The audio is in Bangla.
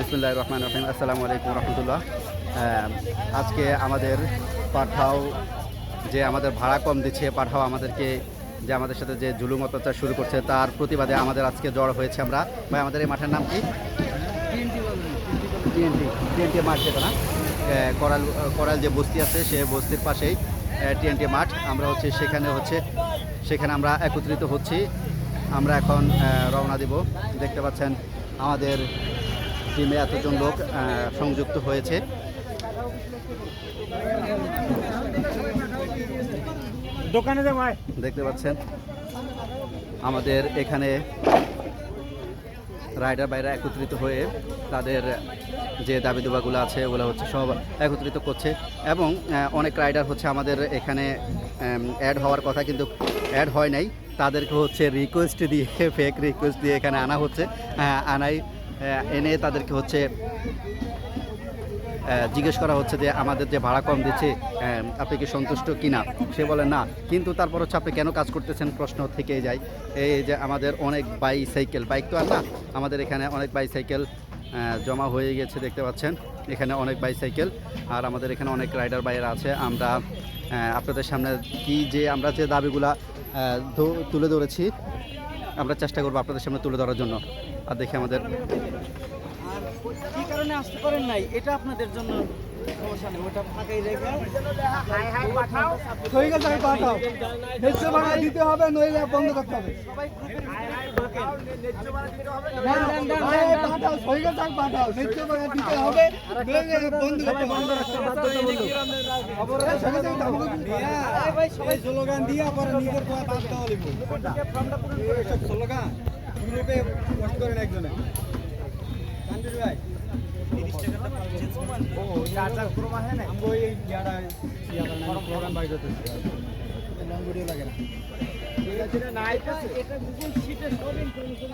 বিসমিল্লাহির রহমানির রহিম। আসসালামু আলাইকুম রহমতুল্লাহ। আজকে আমাদের পাঠাও যে আমাদের ভাড়া কম দিচ্ছে, পাঠাও আমাদেরকে যে আমাদের সাথে যে জুলুম অত্যাচার শুরু করছে, তার প্রতিবাদে আমাদের আজকে জড়ো হয়েছে আমরা। ভাই, আমাদের এই মাঠের নাম কি? টিএনটি মাঠ, যেটা না করাল করাল যে বস্তি আছে, সে বস্তির পাশেই টিএনটি মাঠ। আমরা সেখানে আমরা একত্রিত হচ্ছি। আমরা এখন রওনা দিব। দেখতে পাচ্ছেন আমাদের টিমে এতজন লোক সংযুক্ত হয়েছে। দোকানে দেখতে পাচ্ছেন আমাদের এখানে রাইডার বাইরা একত্রিত হয়ে তাদের যে দাবি দাবাগুলো আছে ওগুলো সব একত্রিত করছে। এবং অনেক রাইডার আমাদের এখানে অ্যাড হওয়ার কথা, কিন্তু অ্যাড হয় নাই। তাদেরকে রিকোয়েস্ট দিয়ে, ফেক রিকোয়েস্ট দিয়ে এখানে আনা হচ্ছে। এনে তাদেরকে জিজ্ঞেস করা হচ্ছে যে আমাদের যে ভাড়া কম দিচ্ছে, আপনি কি সন্তুষ্ট কিনা। সে বলে না, কিন্তু তারপর আপনি কেন কাজ করতেছেন প্রশ্ন থেকেই যায়। এই যে আমাদের অনেক বাইক তো আর না, আমাদের এখানে অনেক বাইসাইকেল জমা হয়ে গেছে। দেখতে পাচ্ছেন এখানে অনেক বাইসাইকেল, আর আমাদের এখানে অনেক রাইডার বাইরা আছে। আমরা আপনাদের সামনে আমরা যে দাবিগুলা তুলে ধরেছি, আমরা চেষ্টা করবো আপনাদের সামনে তুলে ধরার জন্য। আর দেখি আমাদের কি কারণে আসতে পারেন নাই, এটা আপনাদের জন্য সমস্যা নেই। ওটা ফাঁকাই রেখে দিতে হবে, নইলে বন্ধ করতে হবে। স্লোগান দিয়ে পরে নিজের বাদ দেওয়া লিখবো স্লোগান গ্রুপে পোস্ট করেন একজনে। ভাই চার্জার ক্রোম আছে না, আমি ওই ইয়াটা প্রোগ্রাম বাইরে করতেছি, লং ভিডিও লাগে না। এটা গুগল শীটে সব ইনফরমেশন